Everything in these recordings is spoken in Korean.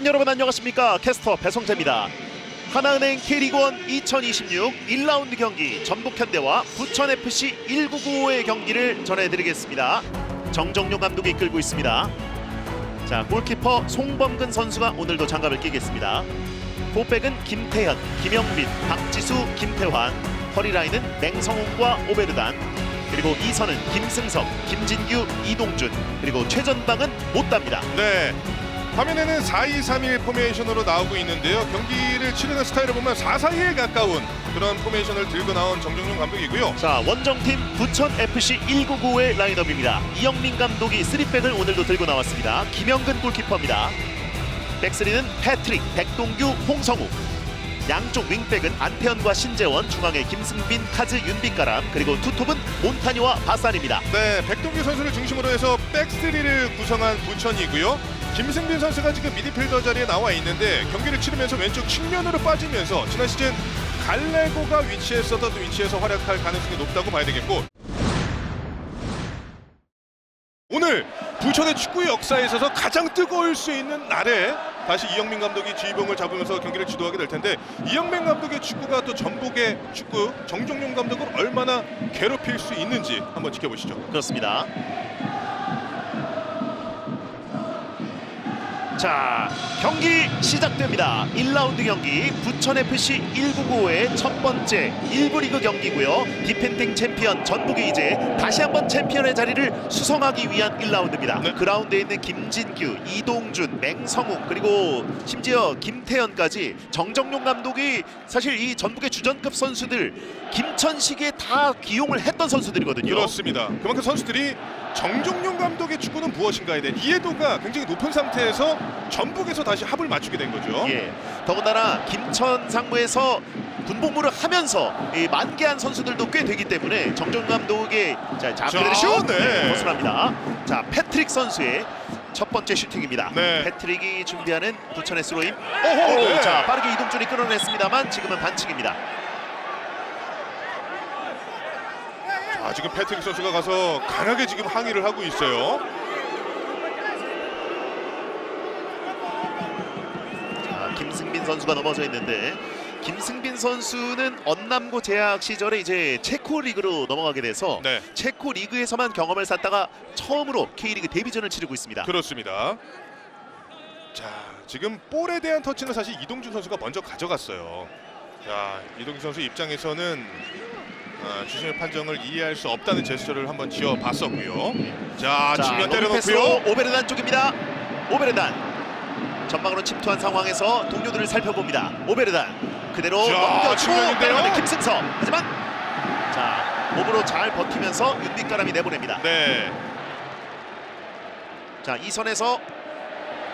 팬 여러분 안녕하십니까? 캐스터 배성재입니다. 하나은행 K리그1 2026 1라운드 경기 전북현대와 부천FC 1995의 경기를 전해드리겠습니다. 정정용 감독이 이끌고 있습니다. 자, 골키퍼 송범근 선수가 오늘도 장갑을 끼겠습니다. 포백은 김태현, 김영빈, 박지수, 김태환, 허리라인은 맹성훈과 오베르단, 그리고 2선은 김승석, 김진규, 이동준, 그리고 최전방은 못답니다. 네, 화면에는 4-2-3-1 포메이션으로 나오고 있는데요. 경기를 치르는 스타일을 보면 4-4-2에 가까운 그런 포메이션을 들고 나온 정정용 감독이고요. 자, 원정팀 부천FC 199의 라인업입니다. 이영민 감독이 3백을 오늘도 들고 나왔습니다. 김영근 골키퍼입니다. 백스리는 패트릭, 백동규, 홍성우, 양쪽 윙백은 안태현과 신재원, 중앙에 김승빈, 카즈, 윤빛가람, 그리고 투톱은 몬타니와 바산입니다. 네, 백동규 선수를 중심으로 해서 백스리를 구성한 부천이고요. 김승빈 선수가 지금 미드필더 자리에 나와 있는데 경기를 치르면서 왼쪽 측면으로 빠지면서 지난 시즌 갈레고가 위치했었던 위치에서 활약할 가능성이 높다고 봐야 되겠고, 오늘 부천의 축구 역사에 있어서 가장 뜨거울 수 있는 날에 다시 이영민 감독이 지휘봉을 잡으면서 경기를 주도하게 될 텐데, 이영민 감독의 축구가 또 전북의 축구 정종용 감독을 얼마나 괴롭힐 수 있는지 한번 지켜보시죠. 그렇습니다. 자, 경기 시작됩니다. 1라운드 경기 부천FC 199의 첫 번째 1부 리그 경기고요. 디펜딩 챔피언 전북이 이제 다시 한번 챔피언의 자리를 수성하기 위한 1라운드입니다. 네. 그라운드에 있는 김진규, 이동준, 맹성욱, 그리고 심지어 김태현까지 정정용 감독이 사실 이 전북의 주전급 선수들 김천식에 다 기용을 했던 선수들이거든요. 그렇습니다. 그만큼 선수들이 정종용 감독의 축구는 무엇인가에 대한 이해도가 굉장히 높은 상태에서 전북에서 다시 합을 맞추게 된 거죠. 예. 더군다나 김천 상무에서 군복무를 하면서 이 만개한 선수들도 꽤 되기 때문에 정정 감독의 자 그대로 슛! 네. 벗어납니다. 자, 패트릭 선수의 첫 번째 슈팅입니다. 네. 패트릭이 준비하는 부천의 스로인. 오호, 네. 자, 빠르게 이동준이 끌어냈습니다만 지금은 반칙입니다. 자, 지금 패트릭 선수가 가서 강하게 지금 항의를 하고 있어요. 자, 김승빈 선수가 넘어져 있는데, 김승빈 선수는 언남고 재학 시절에 이제 체코 리그로 넘어가게 돼서 네. 체코 리그에서만 경험을 쌓다가 처음으로 K리그 데뷔전을 치르고 있습니다. 그렇습니다. 자, 지금 볼에 대한 터치는 사실 이동준 선수가 먼저 가져갔어요. 자, 이동준 선수 입장에서는 주심의 판정을 이해할 수 없다는 제스처를 한번 지어봤었고요. 자, 측면 때려놓고요. 오베르단 쪽입니다. 오베르단 전방으로 침투한 상황에서 동료들을 살펴봅니다. 오베르단 그대로 넘겨주고 측면인데요. 내려가는 김승석. 하지만 자, 몸으로 잘 버티면서 윤빛가람이 내보냅니다. 네. 자, 이 선에서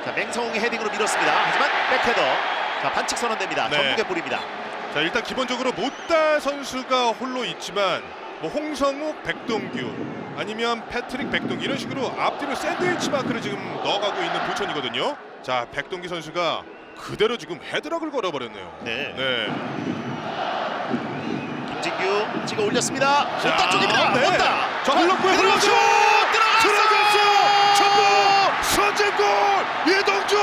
자, 맹성웅이 헤딩으로 밀었습니다. 하지만 백헤더. 자, 반칙 선언됩니다. 네. 전북의 볼입니다. 자, 일단 기본적으로 못다 선수가 홀로 있지만 뭐 홍성욱, 백동규 아니면 패트릭, 백동규 이런 식으로 앞뒤로 샌드위치 마크를 지금 넣어가고 있는 부천이거든요. 자, 백동규 선수가 그대로 지금 헤드락을 걸어버렸네요. 네. 네. 김진규 찍어 올렸습니다. 자, 못다 쪽입니다. 네. 못다. 자, 흘렀고요. 흘렀죠. 들어갔어요. 전북 선제골 이동준.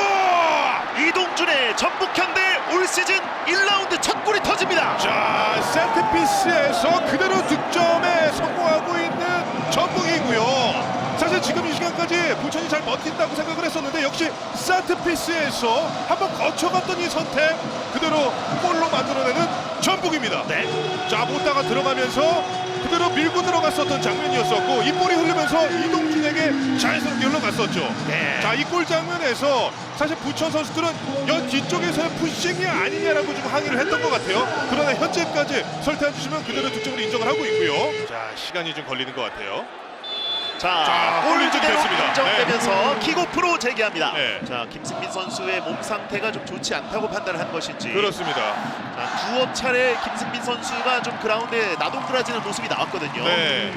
이동준의 전북현대 올 시즌 1라운드 첫 골이 터집니다. 자, 세트피스에서 그대로 득점에 성공하고 있는 전북이고요. 사실 지금 이 시간까지 부천이 잘 버틴다고 생각을 했었는데 역시 세트피스에서 한번 거쳐갔던 이 선택 그대로 골로 만들어내는 전북입니다. 네. 자, 못다가 들어가면서 그대로 밀고 들어갔었던 장면이었었고, 이 볼이 흐르면서 이동준에게 자연스럽게 흘러갔었죠. 네. 자, 이 골 장면에서 사실 부천 선수들은 여 뒤쪽에서의 푸싱이 아니냐라고 좀 항의를 했던 것 같아요. 그러나 현재까지 설태해 주시면 그대로 득점으로 인정을 하고 있고요. 자, 시간이 좀 걸리는 것 같아요. 자, 골 골 인정이 그대로 됐습니다. 인정되면서 킥오프로 재개합니다. 네. 자, 김승빈 선수의 몸 상태가 좀 좋지 않다고 판단한 것인지. 그렇습니다. 자, 두어 차례 김승빈 선수가 좀 그라운드에 나동그라지는 모습이 나왔거든요. 네.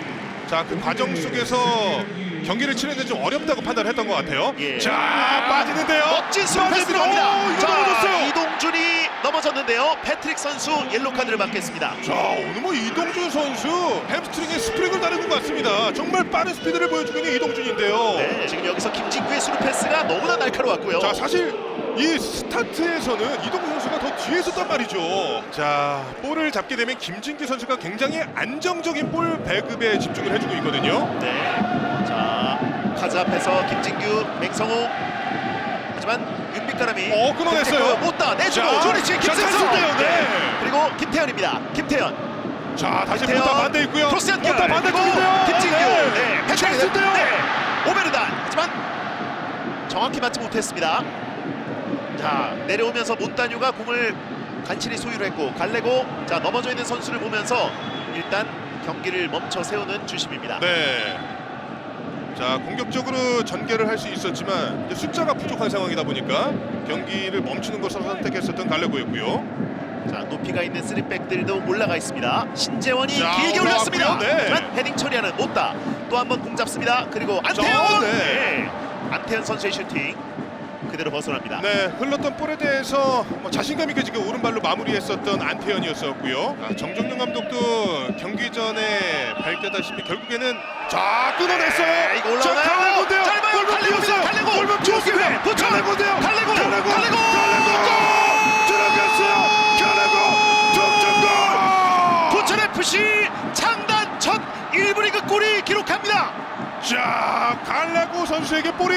자, 그 과정 속에서 경기를 치르는 데 좀 어렵다고 판단했던 것 같아요. 예. 자, 빠지는데요. 멋진 스루 패스 들어갑니다. 이거 자, 넘어졌어요. 이동준이 넘어졌는데요. 패트릭 선수 옐로 카드를 받겠습니다. 자, 오늘 뭐 이동준 선수 햄스트링에 스프링을 다루는 것 같습니다. 정말 빠른 스피드를 보여주고 있는 이동준인데요. 네, 지금 여기서 김진규의 스루 패스가 너무나 날카로웠고요. 자, 사실 이 스타트에서는 이동국 선수가 더 뒤에 있었단 말이죠. 자, 볼을 잡게 되면 김진규 선수가 굉장히 안정적인 볼 배급에 집중을 해주고 있거든요. 네. 자, 카즈 앞에서 김진규, 맹성호. 하지만 윤빛가람이 끊어냈어요. 못다 내주고 자, 조리치 김승수. 네. 네. 그리고 김태현입니다. 김태현. 자, 다시 김태현. 못다 반대 있고요. 크로스 연결. 못다 반대쪽인데요. 김진규. 네. 찬스인데요. 네. 오베르단. 하지만 정확히 맞지 못했습니다. 자, 내려오면서 몬타뉴가 공을 간신히 소유를 했고 갈레고 자 넘어져 있는 선수를 보면서 일단 경기를 멈춰 세우는 주심입니다. 네. 자, 공격적으로 전개를 할 수 있었지만 이제 숫자가 부족한 상황이다 보니까 경기를 멈추는 것을 선택했었던 갈레고였고요. 자, 높이가 있는 쓰리백들도 올라가 있습니다. 신재원이 자, 길게 올렸습니다. 네. 하지만 헤딩 처리하는 못다. 또 한 번 공 잡습니다. 그리고 안태현. 자, 네. 네. 안태현 선수의 슈팅 그대로 벗어납니다. 네, 흘렀던 볼에 대해서 자신감 있게 지금 오른발로 마무리했었던 안태현이었었고요. 정정용 감독도 경기 전에 밝혔다시피 결국에는 자, 끊어냈어요. 네, 이거 올라오나요? 자, 갈레고인데요. 짧아요. 골문 갈레고입니다. 비었어요. 갈레고. 골문 비었습니다. 부천. 갈레고인데요. 갈레고. 갈레고. 갈레고. 들어갔어요. 갈레고 동점골. 부천 FC 창단 첫 1부 리그 골이 기록합니다. 자, 갈레고 선수에게 볼이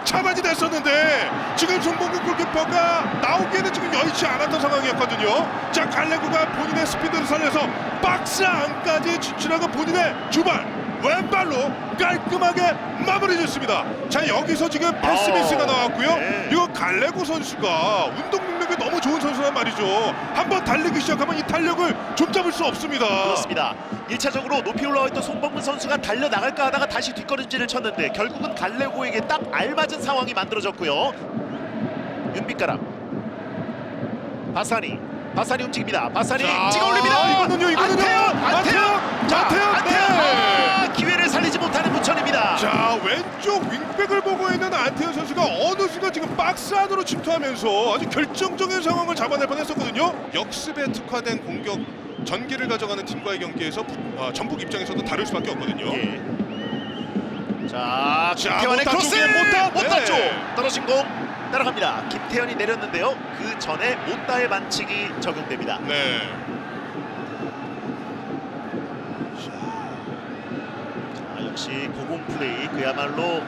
차단이 됐었는데 지금 송봉국 골키퍼가 나오기에는 지금 여의치 않았던 상황이었거든요. 자, 갈레고가 본인의 스피드를 살려서 박스 안까지 진출하고 본인의 주발 왼발로 깔끔하게 마무리 짓습니다. 자, 여기서 지금 패스 미스가 나왔고요. 네. 이거 갈레고 선수가 운동 능력이 너무 좋은 선수란 말이죠. 한번 달리기 시작하면 이 탄력을 좀 잡을 수 없습니다. 그렇습니다. 1차적으로 높이 올라와 있던 송범근 선수가 달려나갈까 하다가 다시 뒷걸음질을 쳤는데 결국은 갈레고에게 딱 알맞은 상황이 만들어졌고요. 윤빛가람 바사니 움직입니다. 바사니 자, 찍어 올립니다. 이거는요. 안태현. 자, 안태현. 네. 기회를 살리지 못하는 부천입니다. 자, 왼쪽 윙백을 보고 있는 안태현 선수가 어느 순간 지금 박스 안으로 침투하면서 아주 결정적인 상황을 잡아낼 뻔했었거든요. 역습에 특화된 공격 전기를 가져가는 팀과의 경기에서 전북 입장에서도 다를 수밖에 없거든요. 예. 자, 김태환의 못다 크로스 쪽에 못다 쪽 네. 떨어진 공 따라갑니다. 김태현이 내렸는데요. 그 전에 못다의 반칙이 적용됩니다. 네. 자, 역시 고공 플레이 그야말로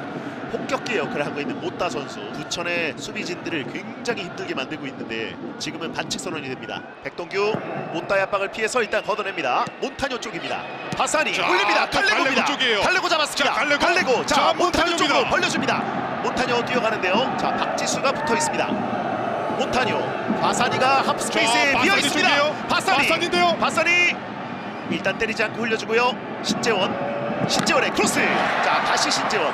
폭격기 역할을 하고 있는 못다 선수. 부천의 수비진들을 굉장히 힘들게 만들고 있는데 지금은 반칙 선언이 됩니다. 백동규 못다의 압박을 피해서 일단 걷어냅니다. 몬타뇨 쪽입니다. 바사니 자, 올립니다. 또 갈레고입니다. 갈레고 쪽이에요. 갈레고 잡았습니다. 자, 갈레고. 자, 자, 몬타뇨 몬타뇨입니다. 쪽으로 벌려줍니다. 몬타뇨 뛰어가는데요. 자, 박지수가 붙어 있습니다. 몬타뇨 바사니가 합 스페이스에 자, 비어 바사니 있습니다. 쪽이에요. 바사니 바사니인데요. 바사니 일단 때리지 않고 흘려주고요. 신재원의 크로스. 자, 다시 신재원.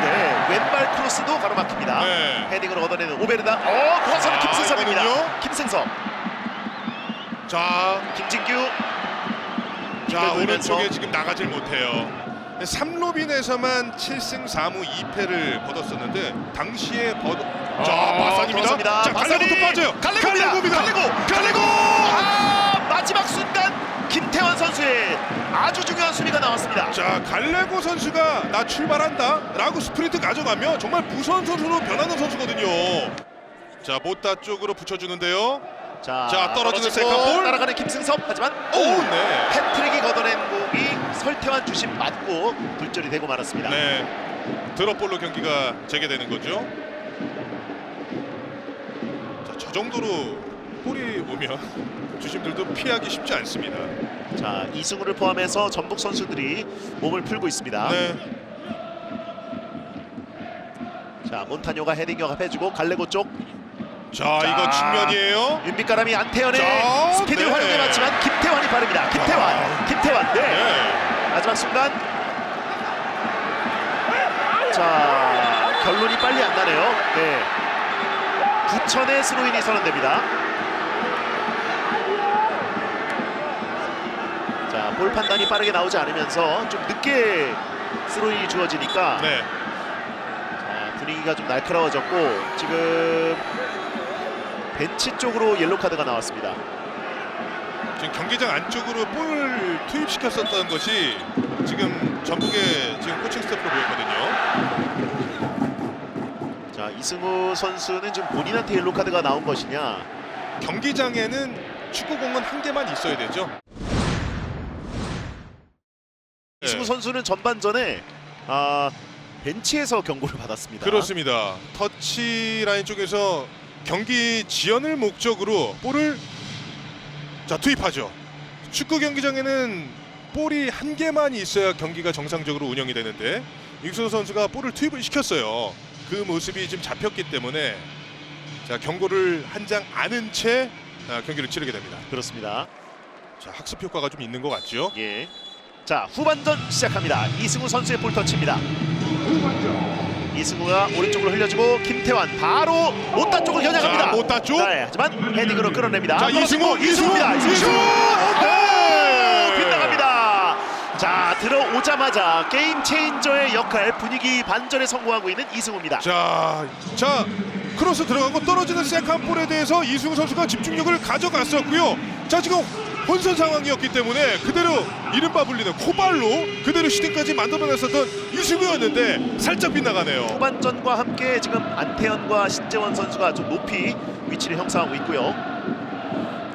네, 왼발 크로스도 가로막힙니다. 네. 헤딩으로 얻어내는 오베르다. 그것은 김승섭입니다. 이거는요? 김승섭. 자, 김진규. 자, 돌면서. 오른쪽에 지금 나가질 못해요. 3로빈에서만 7승 4무 2패를 거뒀었는데 당시에 자, 바산입니다. 들어섭니다. 자, 갈레고도 빠져요. 갈레고입니다. 갈레고. 마지막 순간 김태환 선수의 아주 중요한 수비가 나왔습니다. 자, 갈레고 선수가 나 출발한다 라고 스프린트 가져가면 정말 무서운 선수로 변하는 선수거든요. 자, 못다 쪽으로 붙여주는데요. 자, 떨어지는 세컨볼. 따라가는 김승섭. 하지만 네. 패트릭이 걷어낸 공이 설태환 주심 맞고 굴절이 되고 말았습니다. 네, 드롭볼로 경기가 재개되는 거죠. 자, 저 정도로 볼이 오면 주심들도 피하기 쉽지 않습니다. 자, 이승우를 포함해서 전북 선수들이 몸을 풀고 있습니다. 네. 자, 몬타뇨가 헤딩 역합해주고 갈레고 쪽. 자, 이거 측면이에요. 윤빛가람이 안태현의 자, 스피드를 네. 활용해봤지만 김태환이 빠릅니다. 김태환. 네. 네. 마지막 순간. 자, 결론이 빨리 안 나네요. 네. 부천의 스로인이 선언됩니다. 자, 볼 판단이 빠르게 나오지 않으면서 좀 늦게 스로인이 주어지니까 네. 자, 분위기가 좀 날카로워졌고 지금 벤치 쪽으로 옐로 카드가 나왔습니다. 지금 경기장 안쪽으로 볼을 투입시켰었던 것이 지금 전북의 지금 코칭 스태프로 보였거든요. 자, 이승우 선수는 지금 본인한테 옐로 카드가 나온 것이냐? 경기장에는 축구공은 한 개만 있어야 되죠. 이승우 선수는 전반전에 벤치에서 경고를 받았습니다. 그렇습니다. 터치 라인 쪽에서 경기 지연을 목적으로 볼을 투입하죠. 축구 경기장에는 볼이 한 개만 있어야 경기가 정상적으로 운영이 되는데 이승우 선수가 볼을 투입을 시켰어요. 그 모습이 지금 잡혔기 때문에 경고를 한 장 안은 채 경기를 치르게 됩니다. 그렇습니다. 학습 효과가 좀 있는 것 같죠. 예. 자, 후반전 시작합니다. 이승우 선수의 볼 터치입니다. 이승우가 오른쪽으로 흘려주고 김태환 바로 못다 쪽을 겨냥합니다. 못다 쪽. 네, 하지만 헤딩으로 끌어냅니다. 자, 이승우입니다. 이승우 슛! 네! 빗나갑니다. 자, 들어오자마자 게임 체인저의 역할, 분위기 반전에 성공하고 있는 이승우입니다. 자, 크로스 들어가고 떨어지는 세컨 볼에 대해서 이승우 선수가 집중력을 가져갔었고요. 자, 지금 혼선 상황이었기 때문에 그대로 이른바 불리는 코발로 그대로 슈팅까지 만들어냈었던 이승우였는데 살짝 빗나가네요. 후반전과 함께 지금 안태현과 신재원 선수가 좀 높이 위치를 형성하고 있고요.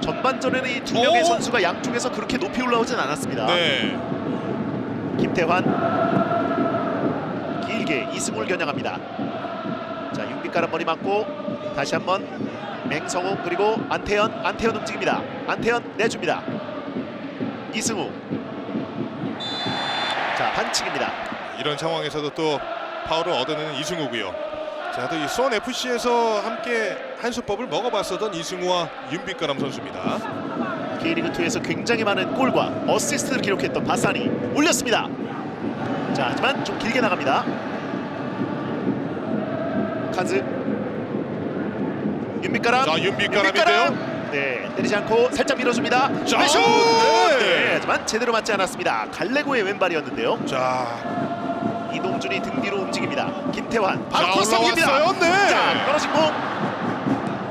전반전에는 이 두 명의 선수가 양쪽에서 그렇게 높이 올라오진 않았습니다. 네. 김태환 길게 이승우를 겨냥합니다. 자, 윤빛가람 머리 맞고 다시 한번 맹성욱 그리고 안태현 움직입니다. 안태현 내줍니다. 이승우. 자, 반칙입니다. 이런 상황에서도 또 파울을 얻어내는 이승우고요. 자, 또 이 수원 FC에서 함께 한 수법을 먹어봤었던 이승우와 윤빛가람 선수입니다. K리그 2에서 굉장히 많은 골과 어시스트를 기록했던 바사니 올렸습니다. 자, 하지만 좀 길게 나갑니다. 카즈. 윤빛가람. 자, 윤빛가람인데요. 네, 때리지 않고 살짝 밀어줍니다. 자, 왼손! 네. 네, 하지만 제대로 맞지 않았습니다. 갈레고의 왼발이었는데요. 자, 이동준이 등 뒤로 움직입니다. 김태환 바로 코스 올라왔어요. 옵니다. 네. 자, 떨어진 공.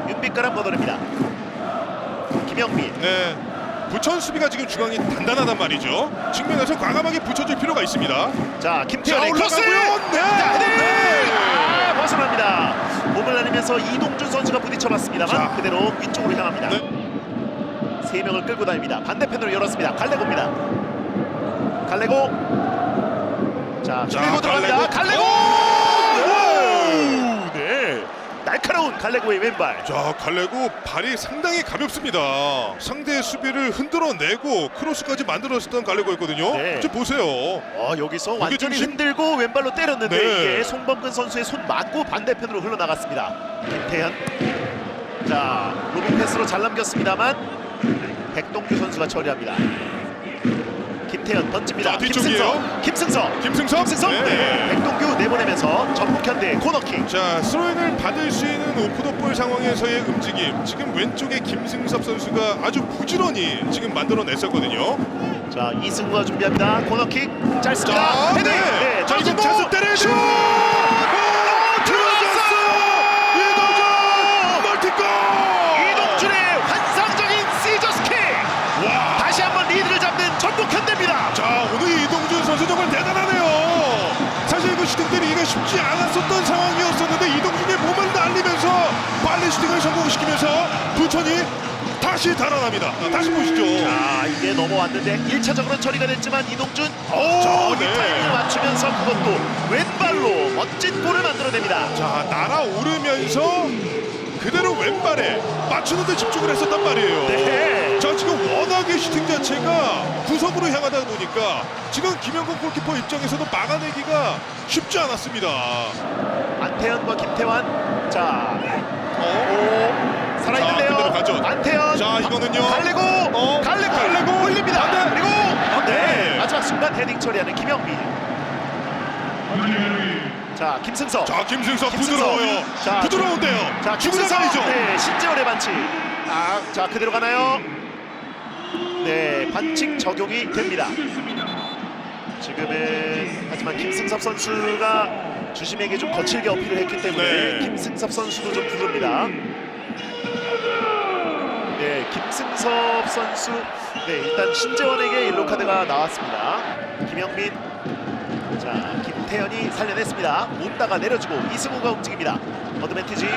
윤빛가람 걷어냅니다. 김영민. 네. 부천 수비가 지금 중앙이 단단하단 말이죠. 측면에서 과감하게 붙여줄 필요가 있습니다. 자, 김태환의 크로스. 올라가고요. 네. 네. 벗어납니다. 몸을 나누면서 이동준 선수가 부딪혀봤습니다만 자. 그대로 위쪽으로 향합니다. 네. 세 명을 끌고 다닙니다. 반대편으로 열었습니다. 갈레고입니다. 갈레고. 자, 밀고 들어갑니다. 갈레고. 네. 날카로운 갈레고의 왼발. 자, 갈레고 발이 상당히 가볍습니다. 상대의 수비를 흔들어내고 크로스까지 만들었었던 갈레고였거든요. 네. 좀 보세요. 여기서 완전히 좀 흔들고 왼발로 때렸는데 네. 이게 송범근 선수의 손 맞고 반대편으로 흘러나갔습니다. 김태현. 자, 로빙 패스로 잘 남겼습니다만 백동규 선수가 처리합니다. 김태현 던집니다. 자, 뒤쪽이에요. 김승석. 네. 네. 백동규 내보내면서 전북현대 코너킥. 자, 스로인을 받을 수 있는 오프더볼 상황에서의 움직임. 지금 왼쪽에 김승섭 선수가 아주 부지런히 지금 만들어냈었거든요. 자, 이승우가 준비합니다. 코너킥 짧습니다. 자, 헤딩. 네. 자, 지금 고 찬스 때려야죠. 들어갔어요. 이동준 멀티골. 이동준의 환상적인 시저스킥. 와. 다시 한번 리드를 잡는 전북현대입니다. 자, 오늘 이동준 선수 정말 대단하네요. 사실 그 슈팅 때리기가 쉽지 않았었던 상황이었었는데 이동준의 몸을 날리면서 빨리 슈팅을 성공시키면서 부천이 다시 달아납니다. 다시 보시죠. 자, 이게 넘어왔는데 1차적으로 처리가 됐지만 이동준 자, 이 타이밍을 맞추면서 그것도 왼발로 멋진 골을 만들어냅니다. 자, 날아오르면서 그대로 왼발에 맞추는 데 집중을 했었단 말이에요. 네. 자, 지금 워낙에 슈팅 자체가 구석으로 향하다 보니까 지금 김영건 골키퍼 입장에서도 막아내기가 쉽지 않았습니다. 안태현과 김태환. 자, 살아있는데요. 자, 그대로 가죠. 안태현. 자, 이거는요. 갈레고. 갈레고 올립니다. 반대. 그리고 네. 마지막 순간 헤딩 처리하는 김영민. 자, 김승석. 자, 김승석 부드러워요. 자, 부드러운데요. 자, 김승석 아니죠. 네, 신재원의 반칙. 자, 그대로 가나요? 네, 반칙 적용이 됩니다. 지금은 하지만 김승섭 선수가 주심에게 좀 거칠게 어필을 했기 때문에 네. 김승섭 선수도 좀 부릅니다. 네, 김승섭 선수. 네, 일단 신재원에게 옐로 카드가 나왔습니다. 김영민. 자, 김태현. 김태현이 살려냈습니다. 못다가 내려주고 이승우가 움직입니다. 어드밴티지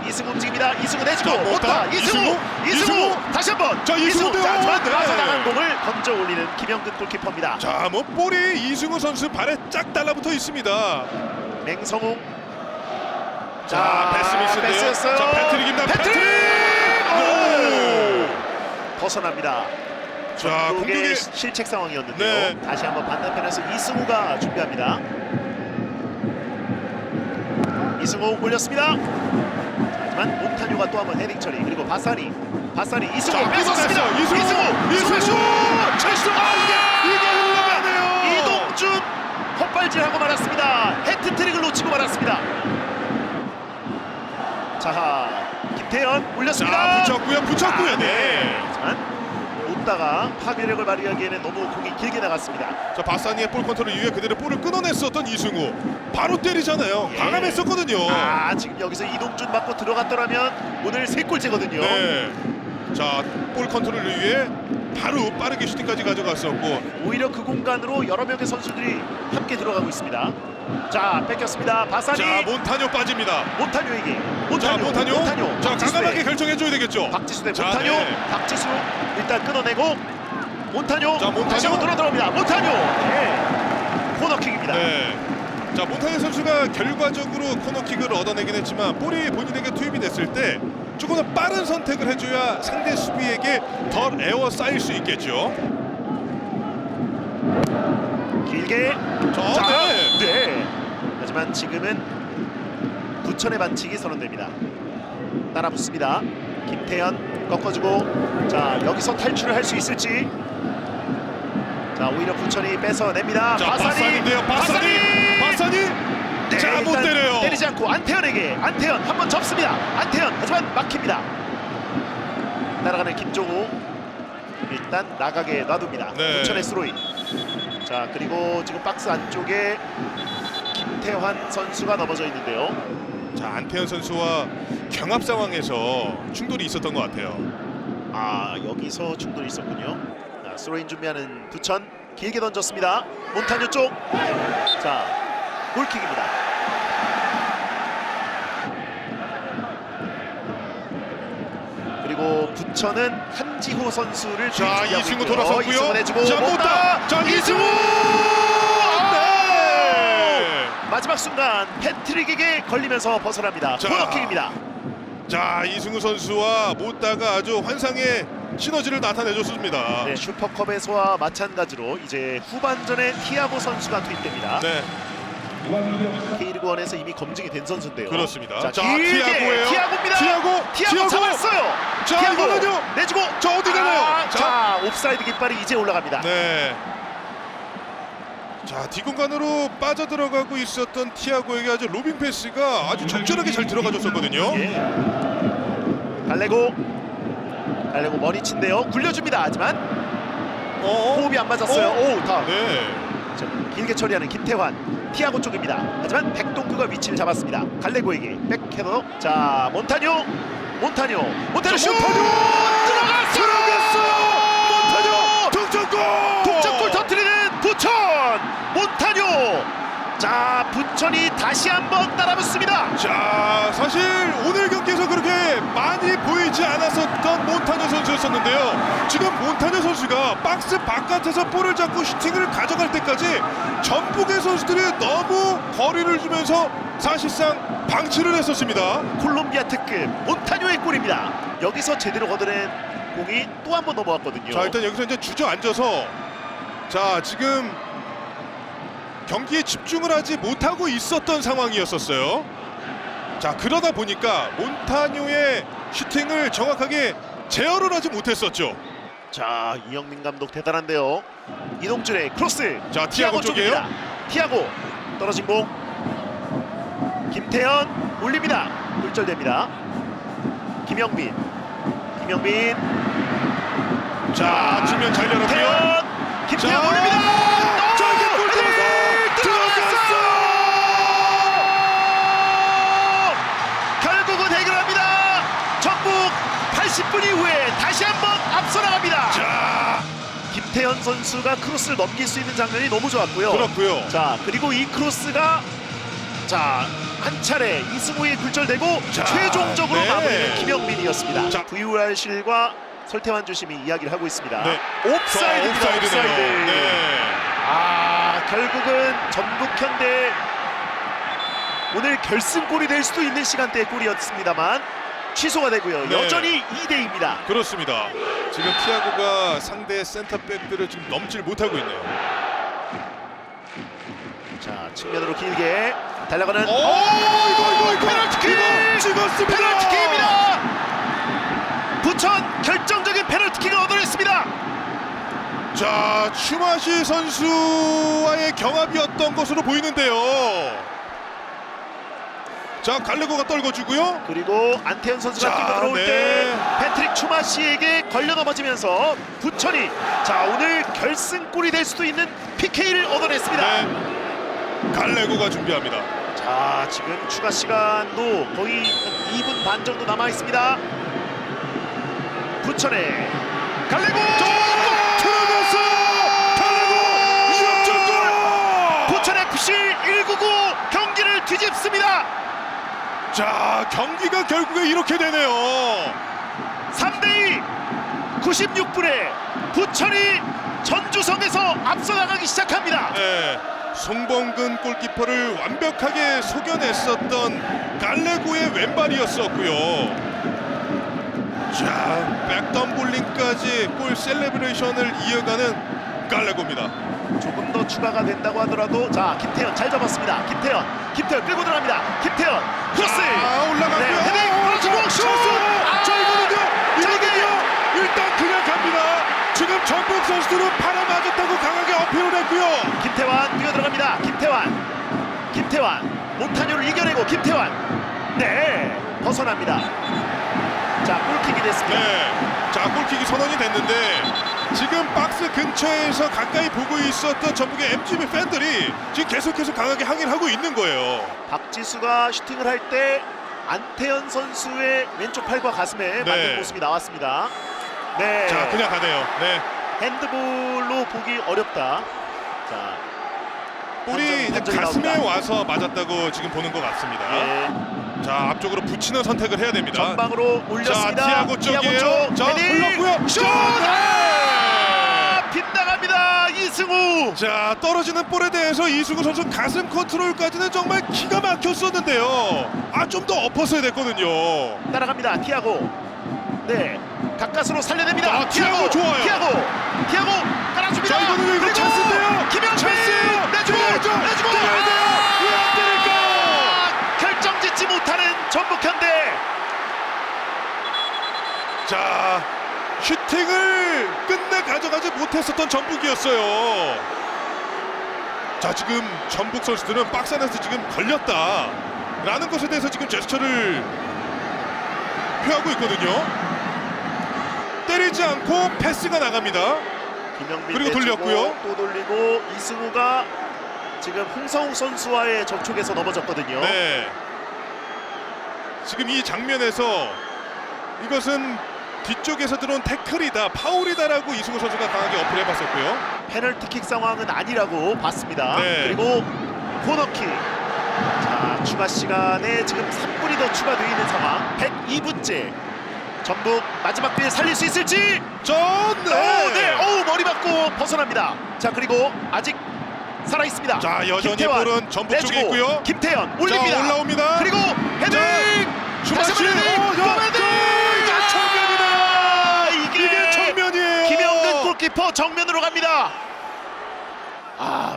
이승우 움직입니다. 이승우 내주고 자, 못다 이승우 다시 한번 자, 이승우인데요. 자, 하지만 네. 빠져나간 공을 건져 올리는 김영근 골키퍼입니다. 자, 뭐 볼이 이승우 선수 발에 쫙 달라붙어 있습니다. 맹성웅 자, 패스미스인데요. 패스였어요. 자, 패트릭입니다. 패트릭! 오! 벗어납니다. 자, 공격의 공격의 실책 상황이었는데요. 네. 다시 한번 반대편에서 이승우가 준비합니다. 이승우 올렸습니다. 하지만 몬타뇨가 또 한번 헤딩 처리. 그리고 바사리 이승우 자, 뺏었습니다. 이승우 슛! 이게 흘러가네요. 이동준 헛발질하고 말았습니다. 해트트릭을 놓치고 말았습니다. 자, 김태현 올렸습니다. 자, 붙였고요. 네. 하지만 못다가 파괴력을 발휘하기에는 너무 공이 길게 나갔습니다. 자, 바사니의 볼 컨트롤 이후에 그대로 볼을 끊어냈었던 이승우 바로 때리잖아요. 예. 과감했었거든요. 지금 여기서 이동준 맞고 들어갔더라면 오늘 3골째거든요. 네. 자, 볼 컨트롤을 위해 바로 빠르게 슈팅까지 가져갔었고, 오히려 그 공간으로 여러 명의 선수들이 함께 들어가고 있습니다. 자, 뺏겼습니다. 바사니 자, 몬타뇨 빠집니다. 몬타뇨에게 자, 몬타뇨. 자, 박지수 과감하게 대 결정해줘야 되겠죠. 박지수 대 자, 몬타뇨. 네. 박지수 일단 끊어내고 몬타뇨. 자, 몬타뇨. 다시 한번 들어갑니다. 몬타뇨. 네. 코너킥입니다. 네. 자, 몬타뇨 선수가 결과적으로 코너킥을 얻어내긴 했지만 볼이 본인에게 투입이 됐을 때 조금 더 빠른 선택을 해줘야 상대 수비에게 덜 에워싸일 수 있겠죠. 길게. 자, 네. 네. 하지만 지금은 부천의 반칙이 선언됩니다. 따라붙습니다. 김태현 꺾어주고, 자, 여기서 탈출을 할 수 있을지. 자, 오히려 부천이 뺏어냅니다. 자, 바사니인데요. 바사니. 네, 자, 못 일단 때려요. 때리지 않고 안태현에게. 안태현 한 번 접습니다. 안태현 하지만 막힙니다. 날아가는 김종우 일단 나가게 놔둡니다. 네. 부천의 스로인. 자, 그리고 지금 박스 안쪽에 김태환 선수가 넘어져 있는데요. 자, 안태현 선수와 경합 상황에서 충돌이 있었던 것 같아요. 여기서 충돌이 있었군요. 자, 스로인 준비하는 부천 길게 던졌습니다. 몬타뇨 쪽. 자, 골킥입니다. 그리고 부천은 한지호 선수를 자, 준비하고 이승우 있고요. 돌아섰고요. 이승우 내주고 자, 못다. 자, 이승우. 네. 마지막 순간 패트릭에게 걸리면서 벗어납니다. 자. 코너킥입니다. 자, 이승우 선수와 못다가 아주 환상의 시너지를 나타내줬습니다. 네, 슈퍼컵에서와 마찬가지로 이제 후반전에 티아고 선수가 투입됩니다. 네, K리그1에서 이미 검증이 된 선수인데요. 그렇습니다. 자, 자, 길게 티아고예요. 티아고입니다. 티아고 잡았어요. 자, 티아고 이거는요. 내주고. 자, 어디 가나요? 자, 옵사이드 깃발이 이제 올라갑니다. 네. 자, 뒷공간으로 빠져들어가고 있었던 티아고에게 아주 로빙 패스가 아주 적절하게 잘 들어가줬었거든요. 예. 갈레고 머리친데요. 굴려줍니다. 하지만 호흡이 안 맞았어요. 오, 다음. 네. 자, 길게 처리하는 김태환. 티아고 쪽입니다. 하지만 백동규가 위치를 잡았습니다. 갈레고에게 백헤더. 자, 몬타뇨 슛! 들어갔어요. 몬타뇨 동점골 터뜨리는 부천 몬타뇨. 자, 부천이 다시 한번 따라붙습니다. 자, 사실 오늘 경기에서 그렇게 많이 보이지 않았었던 몬타뇨 선수였었는데요. 지금 몬타뇨 선수가 박스 바깥에서 볼을 잡고 슈팅을 가져갈 때까지 전북의 선수들이 너무 거리를 주면서 사실상 방치를 했었습니다. 콜롬비아 특급 몬타뇨의 골입니다. 여기서 제대로 걷어낸 공이 또 한 번 넘어왔거든요. 자, 일단 여기서 이제 주저앉아서 자, 지금 경기에 집중을 하지 못하고 있었던 상황이었었어요. 자, 그러다 보니까 몬타뇨의 슈팅을 정확하게 제어를 하지 못했었죠. 자, 이영민 감독 대단한데요. 이동준의 크로스. 자, 티아고 쪽이에요. 쪽입니다. 티아고 떨어진 공. 김태현 올립니다. 굴절됩니다. 김영민. 자, 측면 잘 열었고요. 김태현 자, 올립니다. 자, 이게 골 들어갔어요. 결국은 해결합니다. 전북 80분 이후에 다시 한번 앞서 나갑니다. 자, 김태현 안태현 선수가 크로스를 넘길 수 있는 장면이 너무 좋았고요. 그렇고요. 자, 그리고 이 크로스가 한 차례 이승우에 굴절되고 자, 최종적으로 네. 마무리는 김영민이었습니다. 자. VAR실과 설태환 주심이 이야기를 하고 있습니다. 네. 옵사이드입니다. 옵사이드네요. 옵사이드. 네. 결국은 전북현대 오늘 결승골이 될 수도 있는 시간대의 골이었습니다만 취소가 되고요. 네. 여전히 2대2입니다. 그렇습니다. 지금 티아고가 상대 센터백들을 지금 넘질 못하고 있네요. 자, 측면으로 길게 달려가는 이거 페널티킥! 찍었습니다. 페널티킥입니다. 부천 결정적인 페널티킥을 얻어냈습니다. 자, 추마시 선수와의 경합이었던 것으로 보이는데요. 자, 갈레고가 떨궈주고요. 그리고 안태현 선수가 자, 뛰고 들어올 네. 때 패트릭 추마시에게 걸려 넘어지면서 부천이 오늘 결승골이 될 수도 있는 PK를 얻어냈습니다. 네. 갈레고가 준비합니다. 자, 지금 추가 시간도 거의 2분 반 정도 남아 있습니다. 부천의 갈레고 들어갔어요. 갈레고 역전골. 부천 FC 199 경기를 뒤집습니다. 자, 경기가 결국에 이렇게 되네요. 3대2 96분에 부천이 전주성에서 앞서 나가기 시작합니다. 네. 송범근 골키퍼를 완벽하게 속여냈었던 갈레고의 왼발이었었고요. 자, 백덤블링까지 골 셀레브레이션을 이어가는 갈레고입니다. 조금 더 추가가 된다고 하더라도 김태현 잘 잡았습니다. 김태현 끌고 들어갑니다. 김태현 크로스 올라갔고요. 네, 헤딩 떨어지고 슛! 이거는요. 일단 그냥 갑니다. 지금 전북 선수들은 팔아 맞았다고 강하게 어필을 했고요. 김태환 뛰어 들어갑니다. 김태환 몬타뇨를 이겨내고 김태환 벗어납니다. 자, 골킥이 됐습니다. 네. 자, 골킥이 선언이 됐는데 지금 박스 근처에서 가까이 보고 있었던 전북의 MGB 팬들이 지금 계속해서 강하게 항의를 하고 있는 거예요. 박지수가 슈팅을 할 때 안태현 선수의 왼쪽 팔과 가슴에 맞는 모습이 나왔습니다. 네. 자, 그냥 가네요. 네. 핸드볼로 보기 어렵다. 자, 볼이 이제 판정이 가슴에 나옵니다. 와서 맞았다고 지금 보는 것 같습니다. 네. 자, 앞쪽으로 붙이는 선택을 해야 됩니다. 전방으로 올렸습니다. 자, 티아고 쪽이에요. 쪽. 자, 헤딩! 흘렀고요. 슛! 빗나갑니다. 이승우. 자, 떨어지는 볼에 대해서 이승우 선수 가슴 컨트롤까지는 정말 기가 막혔었는데요. 좀 더 엎었어야 됐거든요. 따라갑니다. 티아고. 네. 가까스로 살려냅니다. 티아고 좋아요. 티아고 깔아줍니다. 자, 이거는 이거 그리고 찬스인데요. 김영민 찬스예요. 내주고 때려야 돼요. 왜 안 때릴까? 결정짓지 못하는 전북현대. 자, 슈팅을 끝내 가져가지 못했었던 전북이었어요. 자, 지금 전북 선수들은 박스 안에서 지금 걸렸다라는 것에 대해서 지금 제스처를 표하고 있거든요. 때리지 않고 패스가 나갑니다. 김영민 그리고 내주고 돌렸고요. 또 돌리고 이승우가 지금 홍성욱 선수와의 접촉에서 넘어졌거든요. 네. 지금 이 장면에서 이것은 뒤쪽에서 들어온 태클이다, 파울이다라고 이승우 선수가 강하게 어필해봤었고요. 페널티킥 상황은 아니라고 봤습니다. 네. 그리고 코너킥. 자, 추가 시간에 지금 3분이 더 추가되어 있는 상황. 102분째. 전북 마지막 기회 살릴 수 있을지. 머리 맞고 벗어납니다. 자, 그리고 아직 살아 있습니다. 자, 여전히 김태환 볼은 전북 쪽에 내주고 있고요. 김태현 올립니다. 자, 올라옵니다. 그리고 헤딩. 다시 추마시. 한번 헤딩. 또 헤딩. 정면이다. 이게 정면이에요. 김영근 골키퍼 정면으로 갑니다.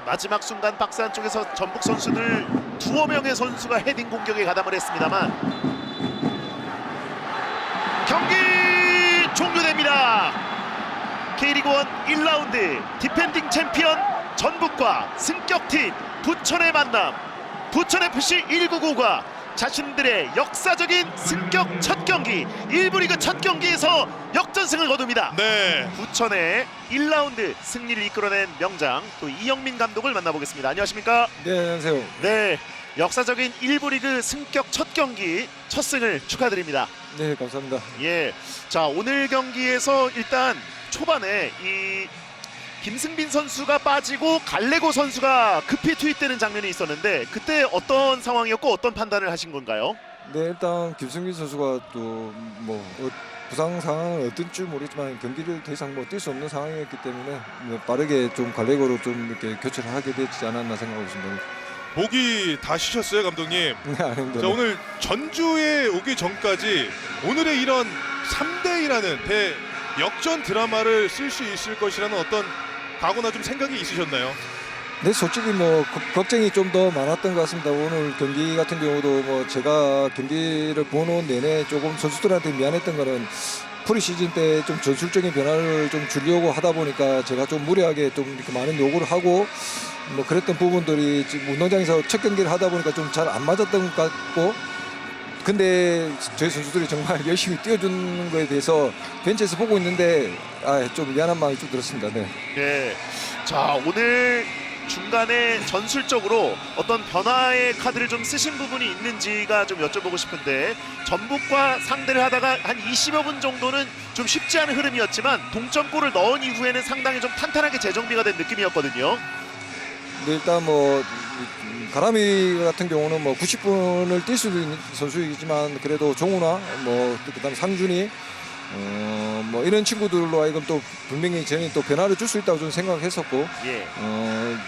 마지막 순간 박스 안쪽에서 전북 선수들 두어 명의 선수가 헤딩 공격에 가담을 했습니다만 경기 종료됩니다. K리그1 1라운드 디펜딩 챔피언 전북과 승격팀 부천의 만남. 부천FC 199가 자신들의 역사적인 승격 첫 경기 1부 리그 첫 경기에서 역전승을 거둡니다. 네. 부천의 1라운드 승리를 이끌어낸 명장 또 이영민 감독을 만나보겠습니다. 안녕하십니까? 네, 안녕하세요. 네, 역사적인 1부 리그 승격 첫 경기 첫 승을 축하드립니다. 네, 감사합니다. 예, 자 오늘 경기에서 일단 초반에 이 김승빈 선수가 빠지고 갈레고 선수가 급히 투입되는 장면이 있었는데 그때 어떤 상황이었고 어떤 판단을 하신 건가요? 네, 일단 김승빈 선수가 또 뭐 부상 상황은 어떤지 모르지만 경기를 더 이상 뭐 뛸 수 없는 상황이었기 때문에 뭐 빠르게 좀 갈래고로 좀 이렇게 교체를 하게 되지 않았나 생각하고 있습니다. 목이 다 쉬셨어요, 감독님. 네, 아닙니다. 자, 오늘 전주에 오기 전까지 오늘의 이런 3대2라는 대역전 드라마를 쓸 수 있을 것이라는 어떤 각오나 좀 생각이 있으셨나요? 네, 솔직히 뭐 걱정이 좀 더 많았던 것 같습니다. 오늘 경기 같은 경우도 뭐 제가 경기를 보는 내내 조금 선수들한테 미안했던 거는 프리시즌 때 좀 전술적인 변화를 좀 주려고 하다 보니까 제가 좀 무리하게 좀 이렇게 많은 요구를 하고 뭐 그랬던 부분들이 지금 운동장에서 첫 경기를 하다 보니까 좀 잘 안 맞았던 것 같고, 근데 저희 선수들이 정말 열심히 뛰어주는 거에 대해서 벤치에서 보고 있는데 좀 미안한 마음이 좀 들었습니다. 네. 네. 자, 오늘 중간에 전술적으로 어떤 변화의 카드를 좀 쓰신 부분이 있는지가 좀 여쭤보고 싶은데, 전북과 상대를 하다가 한 20여 분 정도는 좀 쉽지 않은 흐름이었지만 동점골을 넣은 이후에는 상당히 좀 탄탄하게 재정비가 된 느낌이었거든요. 근데 일단 뭐 가라미 같은 경우는 뭐 90분을 뛸 수도 있는 선수이지만 그래도 종우나 뭐 그다음에 상준이 뭐 이런 친구들로 하여금 또 분명히 저는 또 변화를 줄 수 있다고 저는 생각했었고, 예.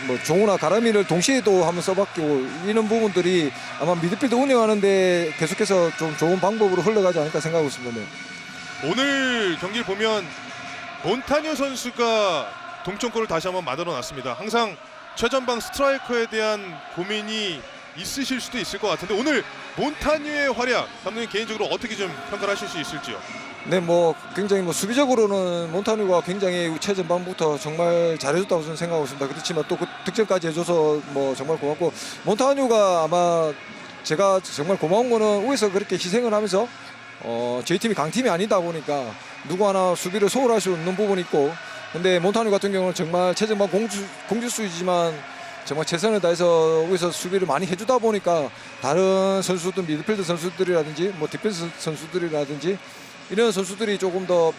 뭐 종우나 가라미를 동시에 또 한번 써봤고 이런 부분들이 아마 미드필드 운영하는데 계속해서 좀 좋은 방법으로 흘러가지 않을까 생각하고 있습니다. 네. 오늘 경기를 보면 몬타뉴 선수가 동점골을 다시 한번 만들어놨습니다. 항상 최전방 스트라이커에 대한 고민이 있으실 수도 있을 것 같은데 오늘 몬타뉴의 활약, 감독님 개인적으로 어떻게 좀 평가를 하실 수 있을지요? 네, 뭐 굉장히 뭐 수비적으로는 몬타뉴가 굉장히 최전방부터 정말 잘해줬다고 저는 생각하고 있습니다. 그렇지만 또 그 득점까지 해줘서 뭐 정말 고맙고, 몬타뉴가 아마 제가 정말 고마운 거는 위에서 그렇게 희생을 하면서 저희 팀이 강팀이 아니다 보니까 누구 하나 수비를 소홀할 수 없는 부분이 있고, 근데 몬타뉴 같은 경우는 정말 최전방 공주수이지만 정말 최선을 다해서 위에서 수비를 많이 해주다 보니까 다른 선수들, 미드필드 선수들이라든지 뭐 디펜스 선수들이라든지 이런 선수들이 조금 더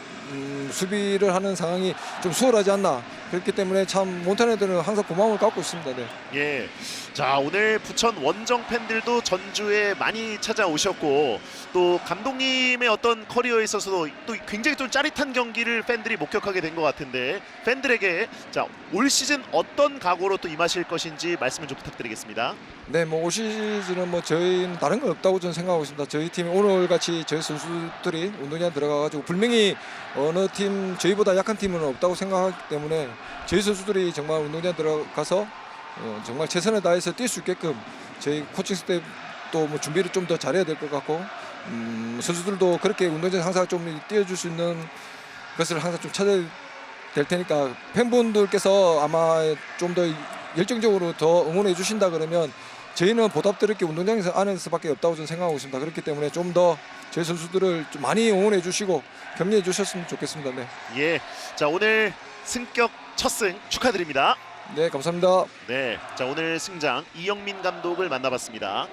수비를 하는 상황이 좀 수월하지 않나. 그렇기 때문에 참 몬타뉴들은 항상 고마움을 갖고 있습니다. 네. 예. 자, 오늘 부천 원정 팬들도 전주에 많이 찾아오셨고 또 감독님의 어떤 커리어에 있어서도 또 굉장히 좀 짜릿한 경기를 팬들이 목격하게 된 것 같은데, 팬들에게 자, 올 시즌 어떤 각오로 또 임하실 것인지 말씀을 좀 부탁드리겠습니다. 네, 뭐 올 시즌은 뭐 저희는 다른 건 없다고 저는 생각하고 있습니다. 저희 팀이 오늘 같이 저희 선수들이 운동장 들어가가지고 분명히 어느 팀 저희보다 약한 팀은 없다고 생각하기 때문에 저희 선수들이 정말 운동장 들어가서 정말 최선을 다해서 뛸 수 있게끔 저희 코칭 스태프도 뭐 준비를 좀 더 잘해야 될 것 같고, 선수들도 그렇게 운동장 항상 좀 뛰어줄 수 있는 것을 항상 좀 찾아야 될 테니까 팬분들께서 아마 좀 더 열정적으로 더 응원해 주신다 그러면 저희는 보답드릴 게 운동장에서 안에서밖에 없다고 저는 생각하고 있습니다. 그렇기 때문에 좀 더 저희 선수들을 좀 많이 응원해 주시고 격려해 주셨으면 좋겠습니다. 네. 예. 자, 오늘 승격 첫 승 축하드립니다. 네, 감사합니다. 네. 자, 오늘 승장 이영민 감독을 만나봤습니다.